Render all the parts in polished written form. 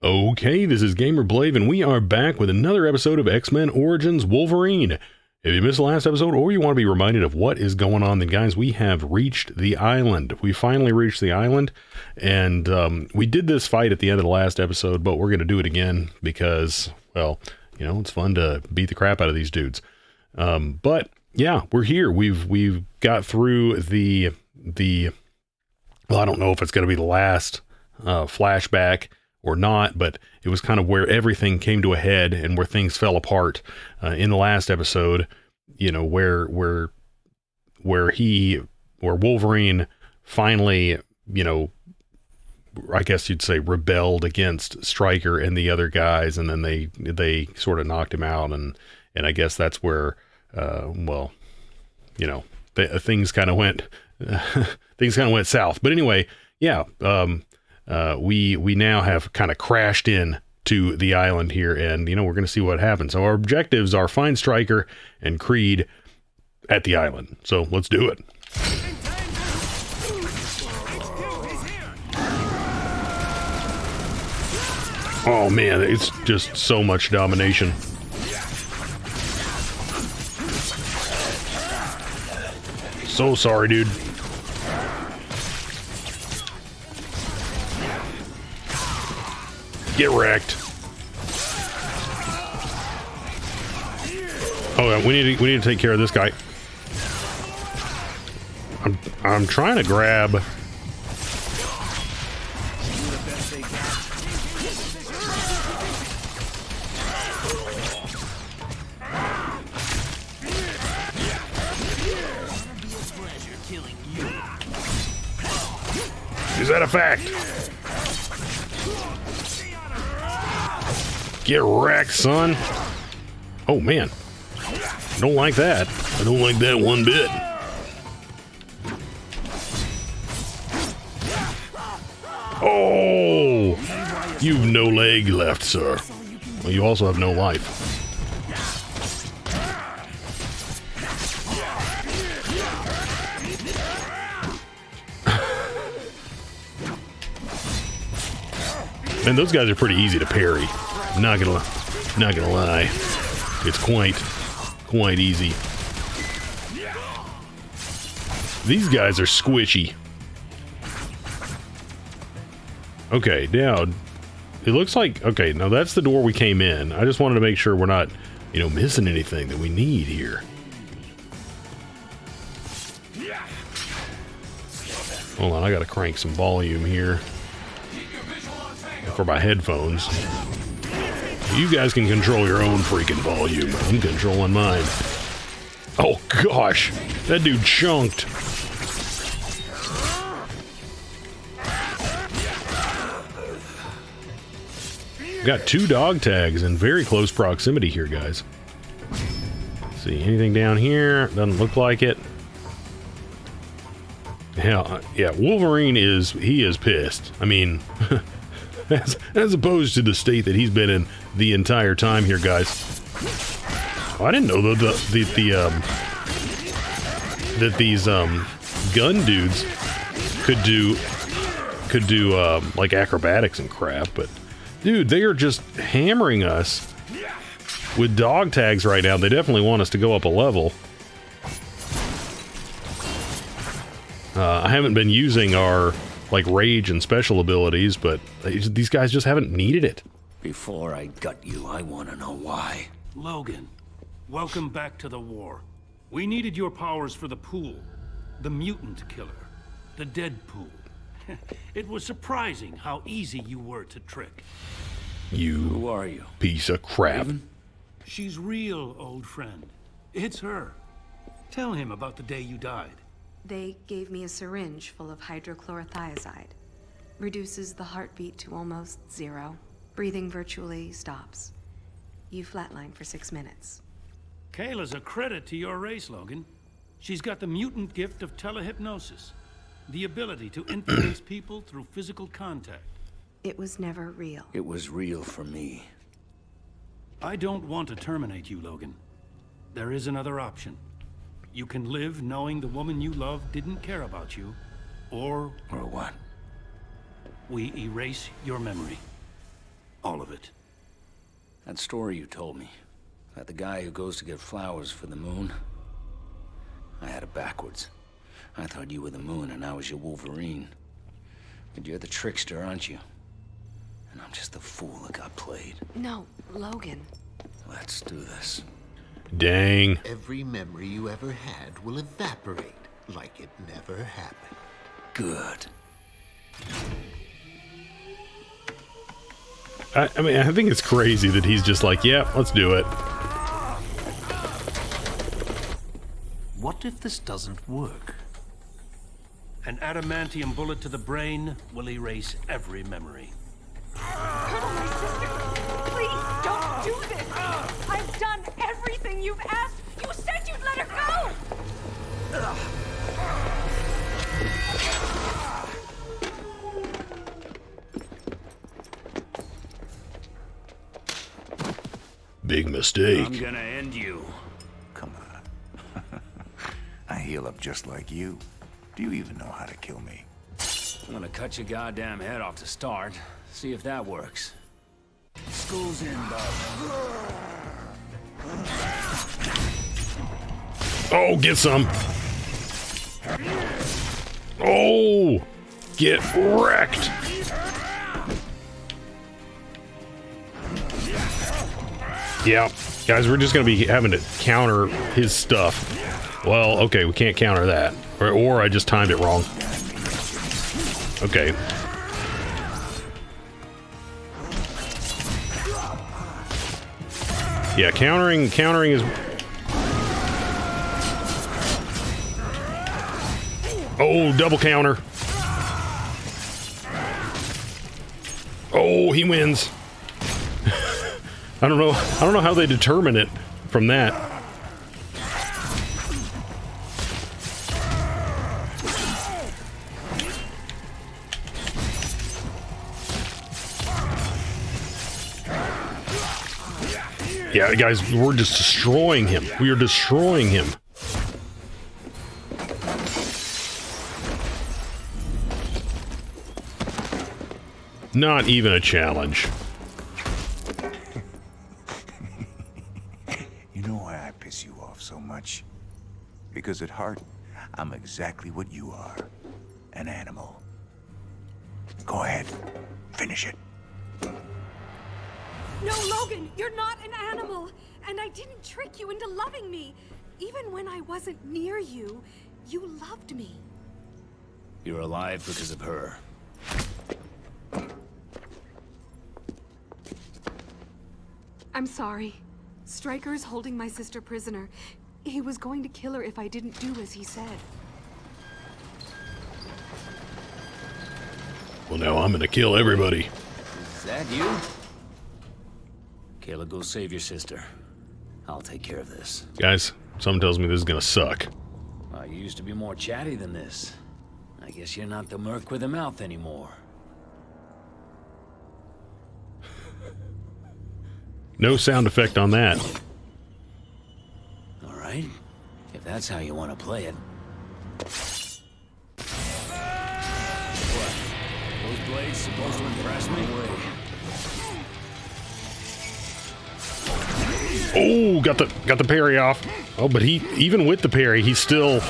Okay, this is Gamer Blave, and we are back with another episode of X-Men Origins Wolverine. If you missed the last episode, or you want to be reminded of what is going on, then guys, we have reached the island. We finally reached the island, and we did this fight at the end of the last episode, but we're going to do it again because, well, you know, it's fun to beat the crap out of these dudes. But yeah, we're here. We've got through the well, I don't know if it's going to be the last flashback or not, but it was kind of where everything came to a head and where things fell apart in the last episode, you know, where Wolverine finally, you know, I guess you'd say rebelled against Stryker and the other guys, and then they sort of knocked him out, and I guess that's where well, you know, things kind of went south. But anyway, yeah, we now have kind of crashed in to the island here, and you know, we're going to see what happens. So our objectives are find Stryker and Creed at the island. So let's do it. Oh man, it's just so much domination. So sorry, dude. Get wrecked. Oh yeah, we need to take care of this guy. I'm trying to grab. Is that a fact? Get wrecked, son. Oh, man. I don't like that. I don't like that one bit. Oh! You've no leg left, sir. Well, you also have no life. And those guys are pretty easy to parry. Not gonna lie, it's quite easy. These guys are squishy. Okay, now it looks like, okay, now that's the door we came in. I just wanted to make sure we're not, you know, missing anything that we need here. Hold on, I gotta crank some volume here for my headphones. You guys can control your own freaking volume. I'm controlling mine. Oh gosh, that dude chunked. Got 2 dog tags in very close proximity here, guys. Let's see, anything down here? Doesn't look like it. Yeah, Wolverine is pissed. I mean, as opposed to the state that he's been in the entire time here, guys. Oh, I didn't know though that these gun dudes could do like acrobatics and crap, but dude, they are just hammering us with dog tags right now. They definitely want us to go up a level. I haven't been using our like rage and special abilities, but these guys just haven't needed it. Before I gut you, I want to know why. Logan, welcome back to the war. We needed your powers for the pool, the mutant killer, the dead pool. It was surprising how easy you were to trick. Who are you? Piece of crap. Raven? She's real, old friend. It's her. Tell him about the day you died. They gave me a syringe full of hydrochlorothiazide. Reduces the heartbeat to almost 0. Breathing virtually stops. You flatline for 6 minutes. Kayla's a credit to your race, Logan. She's got the mutant gift of telehypnosis. The ability to influence people through physical contact. It was never real. It was real for me. I don't want to terminate you, Logan. There is another option. You can live knowing the woman you love didn't care about you, or Or what? we erase your memory. All of it. That story you told me, about the guy who goes to get flowers for the moon, I had it backwards. I thought you were the moon and I was your Wolverine. But you're the trickster, aren't you? And I'm just the fool that got played. No, Logan. Let's do this. Dang. Every memory you ever had will evaporate like it never happened. Good. I mean, I think it's crazy that he's just like, yeah, let's do it. What if this doesn't work? An adamantium bullet to the brain will erase every memory. Colonel, my sister! Please, don't do this! I've done everything you've asked! You said you'd let her go! Big mistake. I'm gonna end you. Come on. I heal up just like you. Do you even know how to kill me? I'm gonna cut your goddamn head off to start. See if that works. School's in, bub. Oh, get some. Oh, get wrecked. Yeah, guys, we're just going to be having to counter his stuff. Well, okay, we can't counter that. Or I just timed it wrong. Okay. Yeah, countering is... Oh, double counter. Oh, he wins. I don't know how they determine it from that. Yeah, guys, we're just destroying him. We are destroying him. Not even a challenge. You know why I piss you off so much? Because at heart, I'm exactly what you are. An animal. Go ahead. Finish it. No, Logan, you're not an animal! And I didn't trick you into loving me! Even when I wasn't near you, you loved me. You're alive because of her. I'm sorry. Stryker's holding my sister prisoner. He was going to kill her if I didn't do as he said. Well, now I'm gonna kill everybody. Is that you? Kayla, go save your sister. I'll take care of this. Guys, something tells me this is gonna suck. Well, you used to be more chatty than this. I guess you're not the merc with a mouth anymore. No sound effect on that. All right, if that's how you want to play it. What? Those blades supposed to impress me? Oh, got the parry off. Oh, but he, even with the parry, he still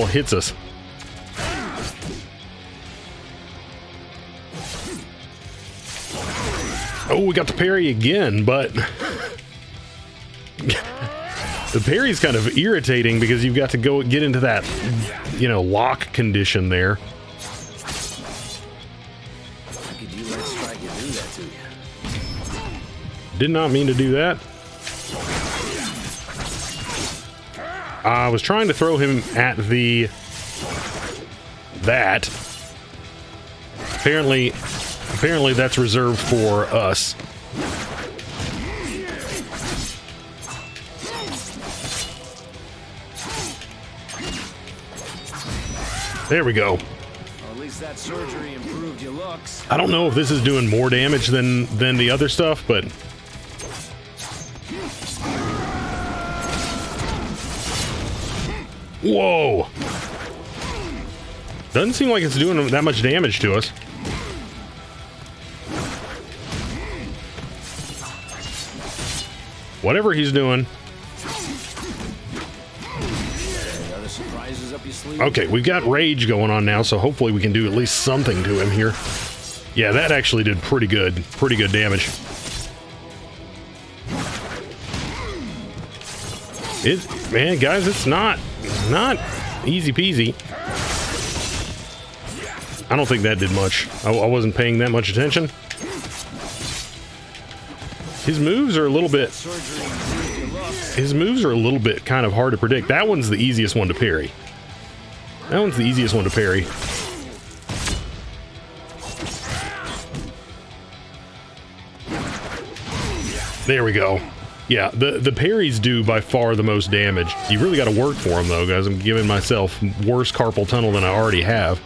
hits us. Oh, we got the parry again, but the parry's kind of irritating because you've got to go get into that, you know, lock condition there. How could you let Stryker do that to you? Did not mean to do that. I was trying to throw him at that. Apparently that's reserved for us. There we go. Well, at least that surgery improved your looks. I don't know if this is doing more damage than the other stuff, but whoa. Doesn't seem like it's doing that much damage to us. Whatever he's doing. Any other surprises up your sleeve? Okay, we've got rage going on now, so hopefully we can do at least something to him here. Yeah, that actually did pretty good damage. Man, guys, it's not easy peasy. I don't think that did much. I wasn't paying that much attention. His moves are a little bit kind of hard to predict. That one's the easiest one to parry. There we go. Yeah, the parries do by far the most damage. You really got to work for them, though, guys. I'm giving myself worse carpal tunnel than I already have.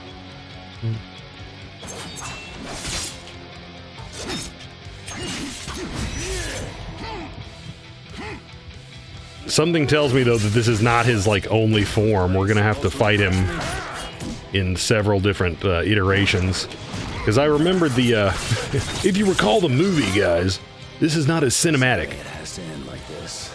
Something tells me, though, that this is not his, like, only form. We're going to have to fight him in several different iterations. Because I remembered the, if you recall the movie, guys, this is not as cinematic. It has to end like this.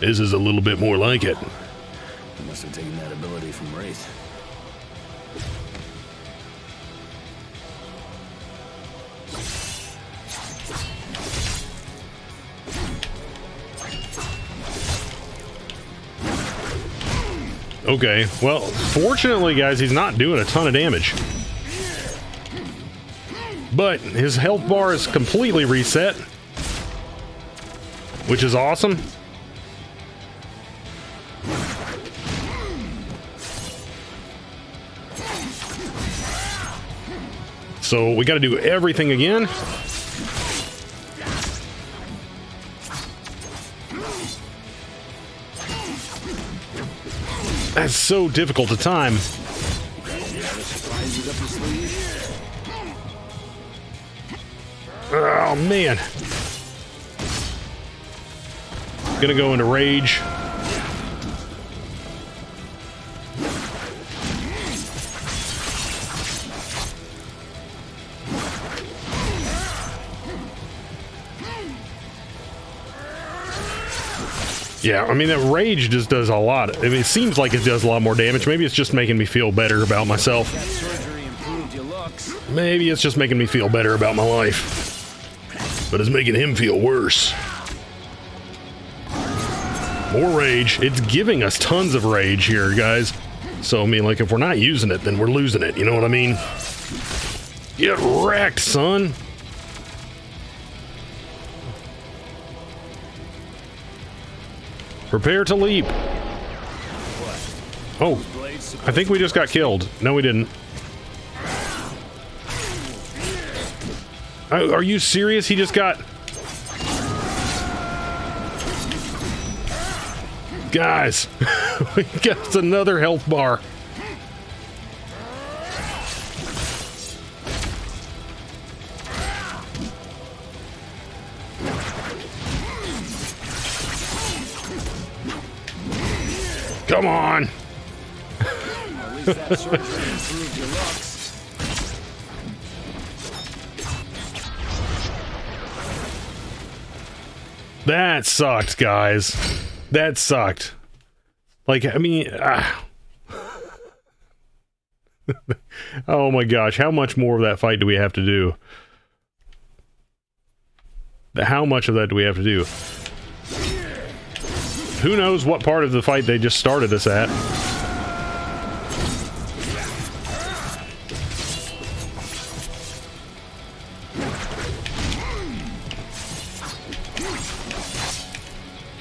This is a little bit more like it. I must have taken that ability from Wraith. Okay, well, fortunately, guys, he's not doing a ton of damage. But his health bar is completely reset, which is awesome. So we got to do everything again. That's so difficult to time. Oh, man. Gonna go into rage. Yeah, I mean, that rage just does a lot. I mean, it seems like it does a lot more damage. Maybe it's just making me feel better about myself. Maybe it's just making me feel better about my life. But it's making him feel worse. More rage. It's giving us tons of rage here, guys. So, I mean, like, if we're not using it, then we're losing it. You know what I mean? Get wrecked, son. Prepare to leap. Oh, I think we just got killed. No, we didn't. Are you serious? He just got... Guys, we got another health bar. Come on. At least that surgery improved your looks. That sucked, guys. That sucked. Like, I mean, oh my gosh, how much more of that fight do we have to do? How much of that do we have to do? Who knows what part of the fight they just started us at?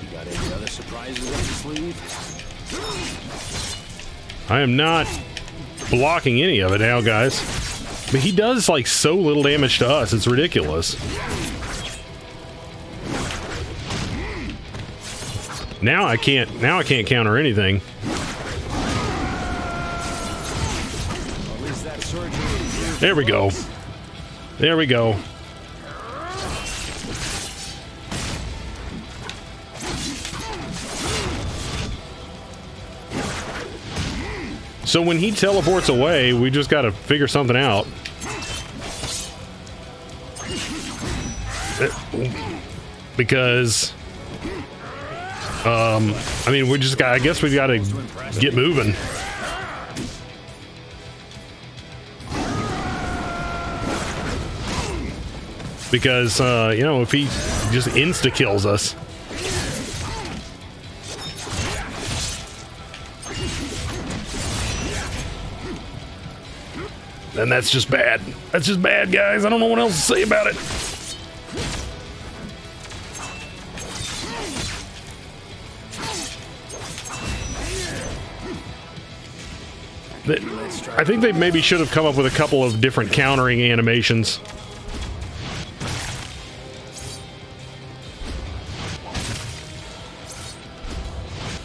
You got any other surprises up your sleeve? I am not blocking any of it now, guys. But he does, like, so little damage to us, it's ridiculous. Now I can't counter anything. There we go. There we go. So when he teleports away, we just gotta figure something out. Because, I mean, we just got, I guess we gotta get moving. Because, you know, if he just insta-kills us. Then that's just bad. That's just bad, guys. I don't know what else to say about it. I think they maybe should have come up with a couple of different countering animations.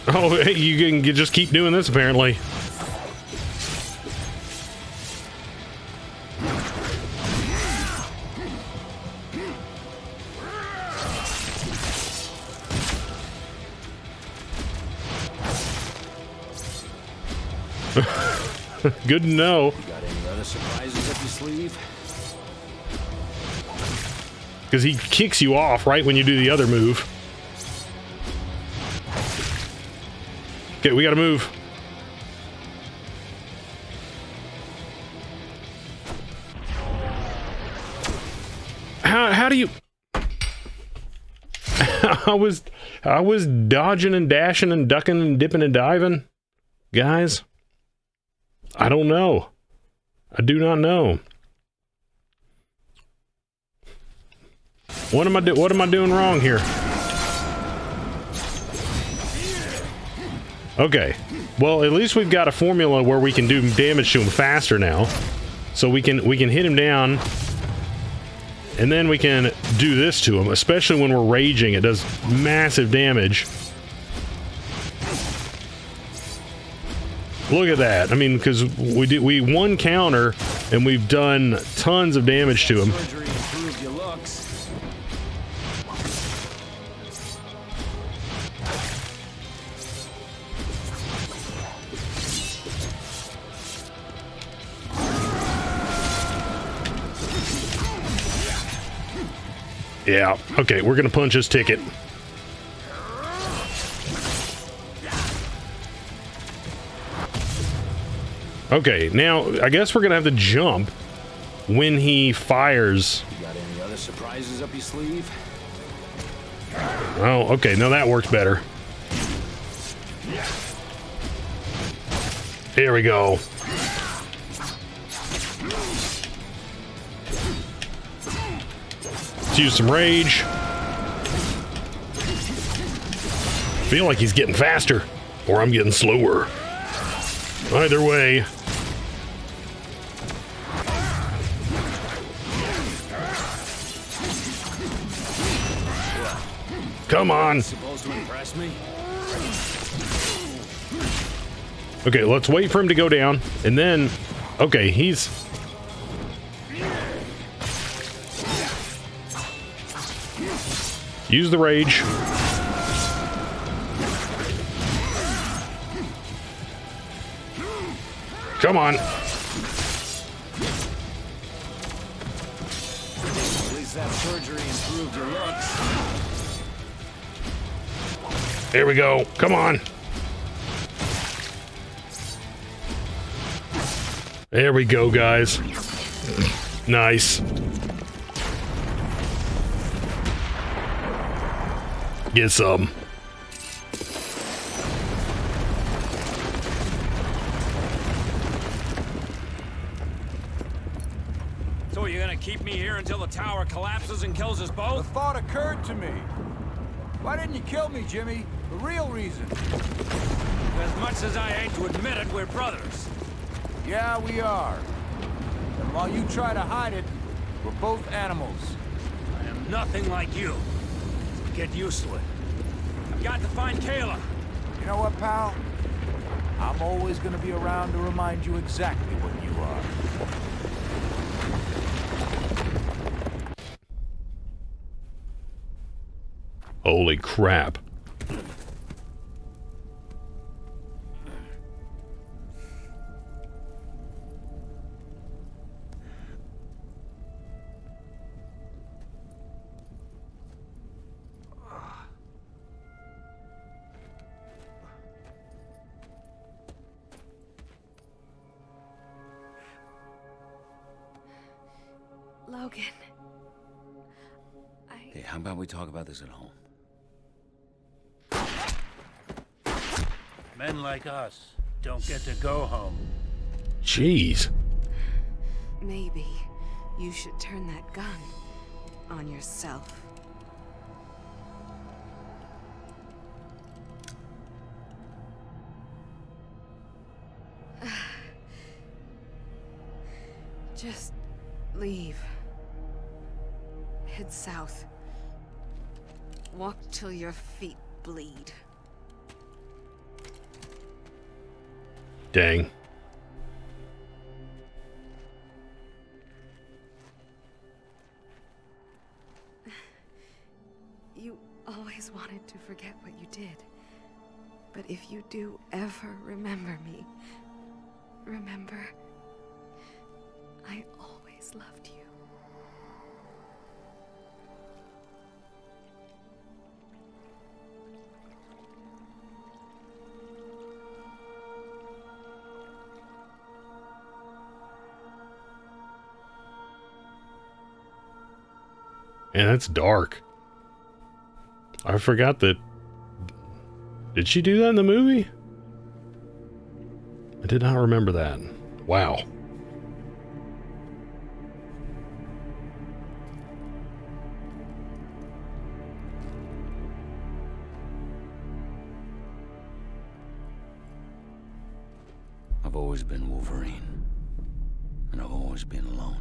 Oh, hey, you can just keep doing this, apparently. Good to know. Got any other surprises up your sleeve? Because he kicks you off right when you do the other move. Okay, we gotta move. How do you... I was dodging and dashing and ducking and dipping and diving. Guys, I don't know. I do not know. What am I doing wrong here? Okay. Well, at least we've got a formula where we can do damage to him faster now. So we can hit him down, and then we can do this to him, especially when we're raging. It does massive damage. Look at that. I mean, because we one counter and we've done tons of damage to him. Surgery improved your looks. Yeah. Okay, we're gonna punch his ticket. Okay, now I guess we're gonna have to jump when he fires. You got any other surprises up your sleeve? Oh, okay, now that works better. Here we go. Let's use some rage. Feel like he's getting faster, or I'm getting slower. Either way. Come on. Supposed to impress me? Okay, let's wait for him to go down, and then... Okay, he's... Use the rage. Come on. At least that surgery improved your looks. There we go. Come on. There we go, guys. Nice. Get some. So you're gonna keep me here until the tower collapses and kills us The both? thought occurred to me. Why didn't you kill me, Jimmy? The real reason. As much as I hate to admit it, we're brothers. Yeah, we are. And while you try to hide it, we're both animals. I am nothing like you. Get used to it. I've got to find Kayla. You know what, pal? I'm always gonna be around to remind you exactly what you are. Holy crap. Logan. Hey, how about we talk about this at home? Men like us don't get to go home. Jeez. Maybe you should turn that gun on yourself. Just leave. Head south. Walk till your feet bleed. Dang. You always wanted to forget what you did. But if you do ever remember me, remember, I always loved you. Man, that's dark. I forgot that. Did she do that in the movie? I did not remember that. Wow. I've always been Wolverine. And I've always been alone.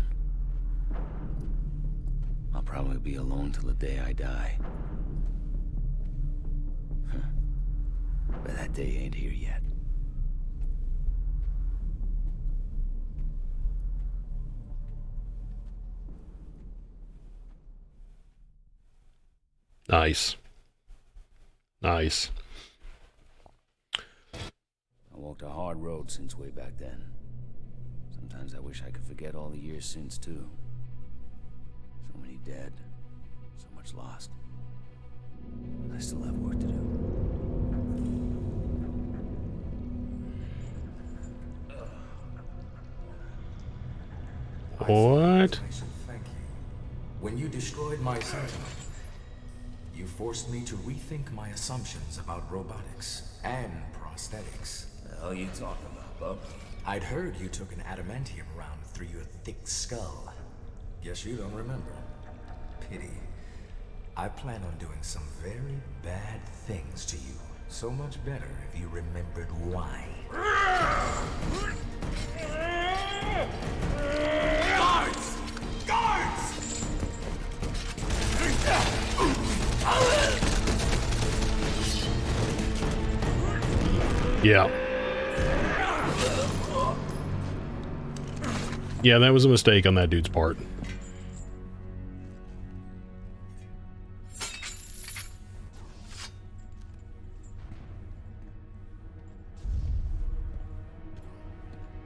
I'll probably be alone till the day I die. But that day ain't here yet. Nice. Nice. I walked a hard road since way back then. Sometimes I wish I could forget all the years since, too. So many dead, so much lost. I still have work to do. What? Thank you. When you destroyed my Sentinel, you forced me to rethink my assumptions about robotics and prosthetics. The hell you talking about, bub? I'd heard you took an adamantium round through your thick skull. Guess you don't remember. Pity. I plan on doing some very bad things to you. So much better if you remembered why. Guards! Guards! Yeah. Yeah, that was a mistake on that dude's part.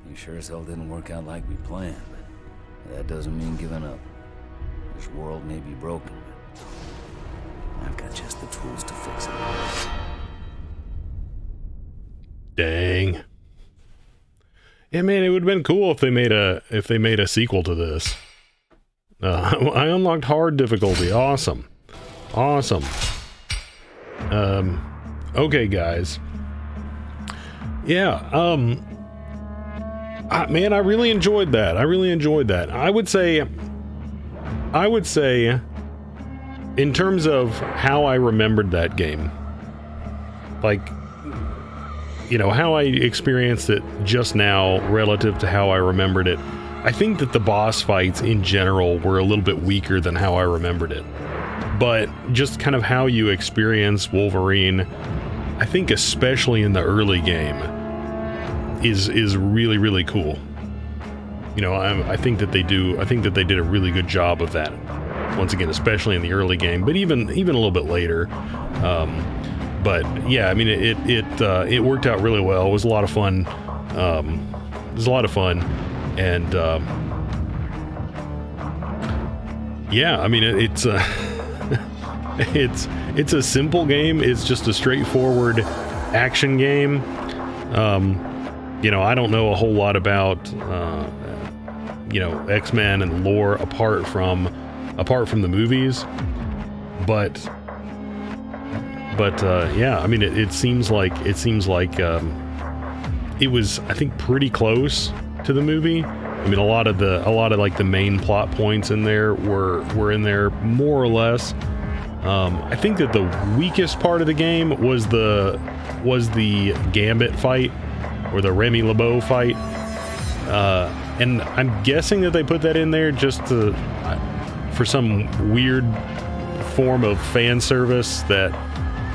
You sure as hell didn't work out like we planned, but that doesn't mean giving up. This world may be broken, but I've got just the tools to fix it. Dang. Yeah, man, it would have been cool if they made a sequel to this. I unlocked hard difficulty. Awesome. Awesome. Okay, guys. Yeah, man, I really enjoyed that. I would say, in terms of how I remembered that game, like, you know, how I experienced it just now relative to how I remembered it, I think that the boss fights in general were a little bit weaker than how I remembered it. But just kind of how you experience Wolverine, I think especially in the early game, is really, really cool. You know, I think that they did a really good job of that. Once again, especially in the early game, but even a little bit later. But yeah, I mean, it worked out really well. It was a lot of fun. And yeah, I mean, it's it's a simple game. It's just a straightforward action game. You know, I don't know a whole lot about X-Men and lore apart from the movies, but yeah, I mean, it seems like it was, I think, pretty close to the movie. I mean, a lot of like the main plot points in there were in there more or less. I think that the weakest part of the game was the Gambit fight, or the Remy LeBeau fight, and I'm guessing that they put that in there just for some weird form of fan service that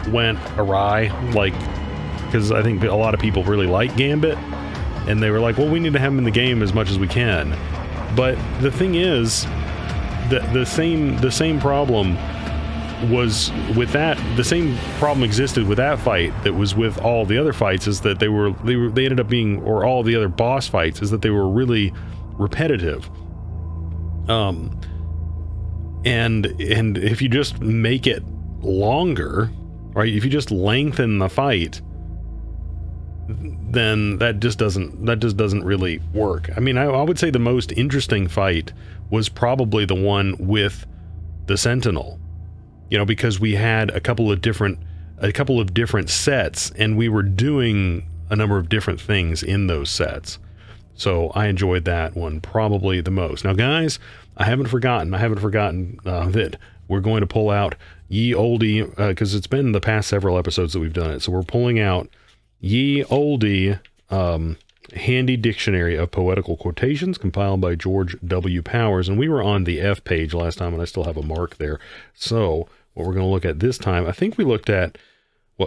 went awry, like, because I think a lot of people really like Gambit, and they were like, well, we need to have him in the game as much as we can. But the thing is, the same problem was with that. The same problem existed with that fight that was with all the other fights, is that they ended up being, or all the other boss fights, is that they were really repetitive. And if you just make it longer, right? If you just lengthen the fight, then that just doesn't really work. I mean, I would say the most interesting fight was probably the one with the Sentinel, because we had a couple of different sets, and we were doing a number of different things in those sets. So I enjoyed that one probably the most. Now, guys, I haven't forgotten that we're going to pull out Ye Olde, because it's been the past several episodes that we've done it. So we're pulling out Ye Olde Handy Dictionary of Poetical Quotations, compiled by George W. Powers. And we were on the F page last time, and I still have a mark there. So what we're going to look at this time, I think we looked at,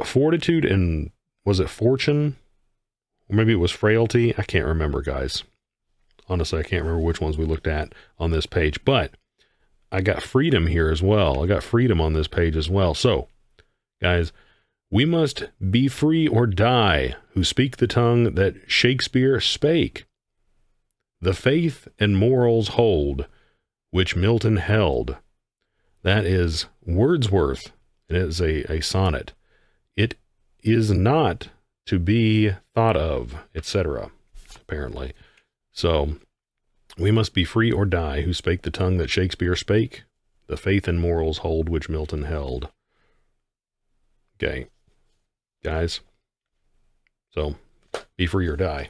fortitude and, was it fortune? Or maybe it was frailty. I can't remember, guys. Honestly, I can't remember which ones we looked at on this page. But I got freedom here as well. I got freedom on this page as well. So, guys, we must be free or die who speak the tongue that Shakespeare spake. The faith and morals hold which Milton held. That is Wordsworth. It is a sonnet. It is not to be thought of, etc., apparently. So, we must be free or die who spake the tongue that Shakespeare spake. The faith and morals hold which Milton held. Okay, guys. So, be free or die.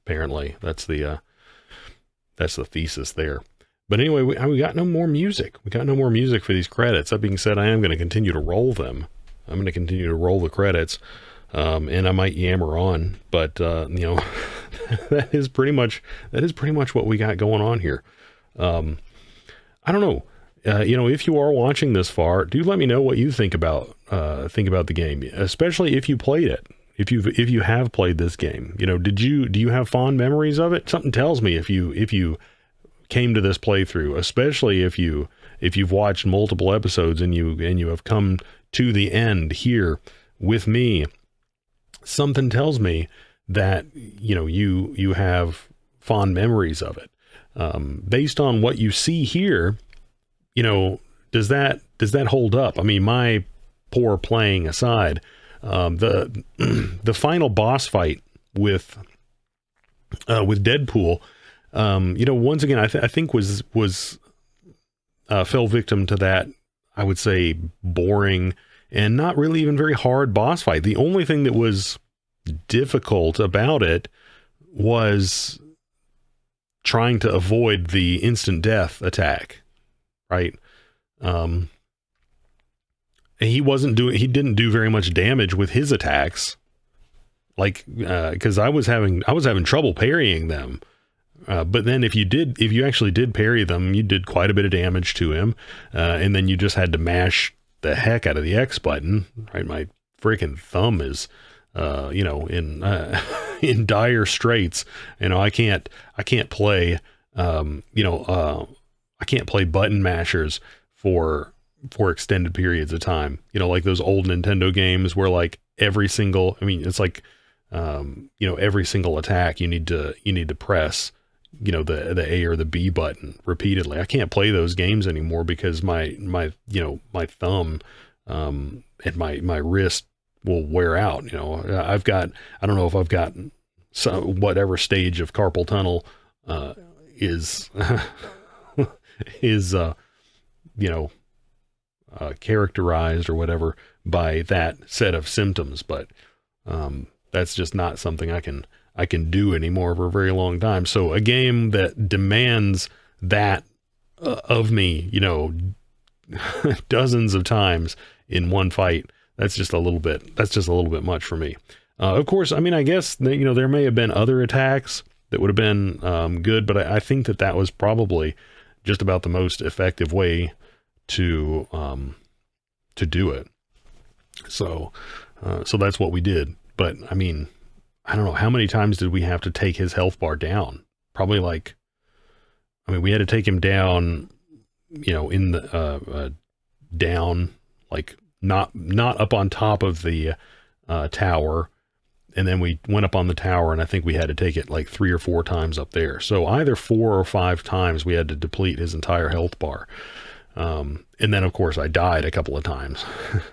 Apparently, that's the thesis there. But anyway, we got no more music. We got no more music for these credits. That being said, I am going to continue to roll them. I'm going to continue to roll the credits, and I might yammer on. But that is pretty much what we got going on here. I don't know. If you are watching this far, do let me know what you think about the game, especially if you played it. If you have played this game, do you have fond memories of it? Something tells me if you came to this playthrough, especially if you've watched multiple episodes and you have come to the end here with me, something tells me that you have fond memories of it. Based on what you see here, does that hold up? I mean, my poor playing aside, the final boss fight with Deadpool, once again, I think was fell victim to that, I would say, boring and not really even very hard boss fight. The only thing that was difficult about it was trying to avoid the instant death attack, right? He didn't do very much damage with his attacks, because I was having trouble parrying them. But then if you actually did parry them, you did quite a bit of damage to him, and then you just had to mash the heck out of the X button, right? My freaking thumb is, in dire straits. I can't play, I can't play button mashers for extended periods of time. Like those old Nintendo games where like every single attack you need to press, the A or the B button repeatedly. I can't play those games anymore because my thumb, and my wrist will wear out. I don't know if I've got whatever stage of carpal tunnel, is is characterized or whatever by that set of symptoms, but that's just not something I can do anymore for a very long time. So a game that demands that of me, dozens of times in one fight, that's just a little bit much for me. Of course, I mean, I guess that, there may have been other attacks that would have been good, but I think that was probably just about the most effective way to do it. So that's what we did. But I mean, I don't know, how many times did we have to take his health bar down? Probably we had to take him down, in the down, like not up on top of the tower. And then we went up on the tower, and I think we had to take it like 3 or 4 times up there. So either 4 or 5 times we had to deplete his entire health bar. And then of course I died a couple of times.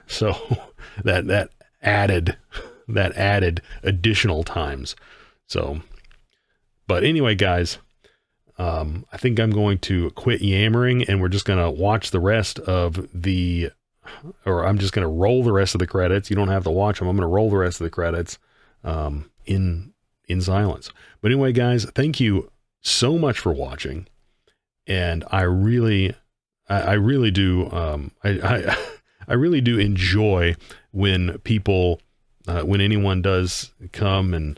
So that added additional times. So, but anyway, guys, I think I'm going to quit yammering, and we're just going to watch the rest of I'm just going to roll the rest of the credits. You don't have to watch them. I'm going to roll the rest of the credits in silence. But anyway, guys, thank you so much for watching. And I really do. I really do enjoy when people, when anyone does come and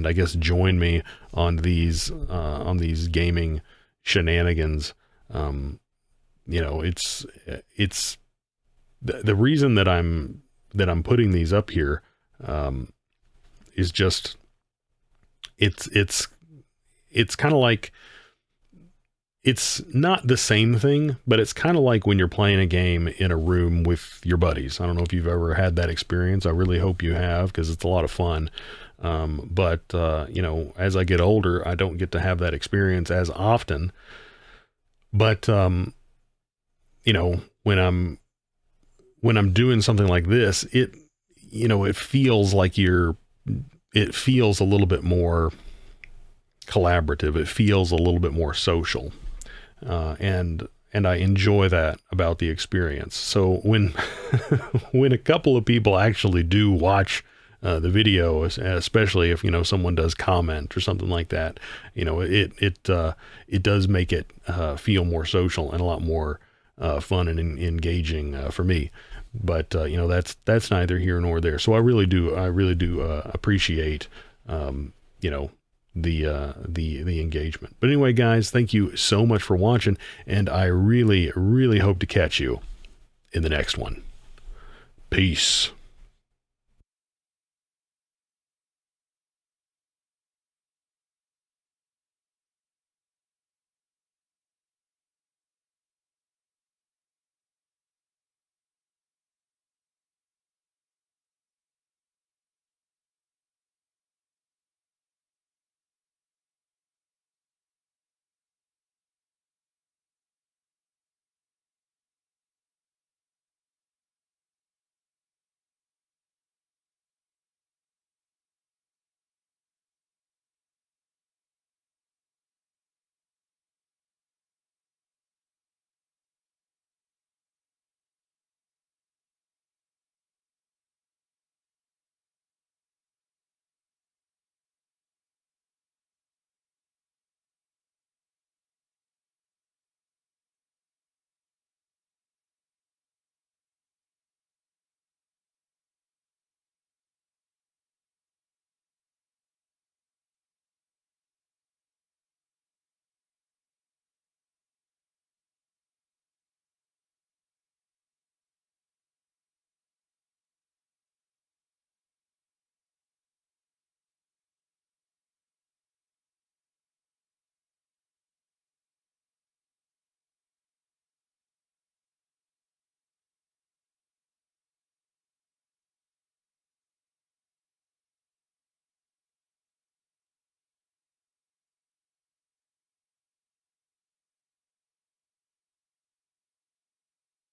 I guess join me on these gaming shenanigans. It's the reason that I'm putting these up here, is just, it's kind of like, it's not the same thing, but it's kind of like when you're playing a game in a room with your buddies. I don't know if you've ever had that experience. I really hope you have, because it's a lot of fun. But as I get older, I don't get to have that experience as often. But, when I'm doing something like this, it feels like it feels a little bit more collaborative. It feels a little bit more social. And I enjoy that about the experience. So when a couple of people actually do watch the video, especially if someone does comment or something like that, it does make it feel more social and a lot more fun and engaging for me. But that's neither here nor there. So I really do appreciate the engagement. But anyway, guys, thank you so much for watching, and I really hope to catch you in the next one. Peace.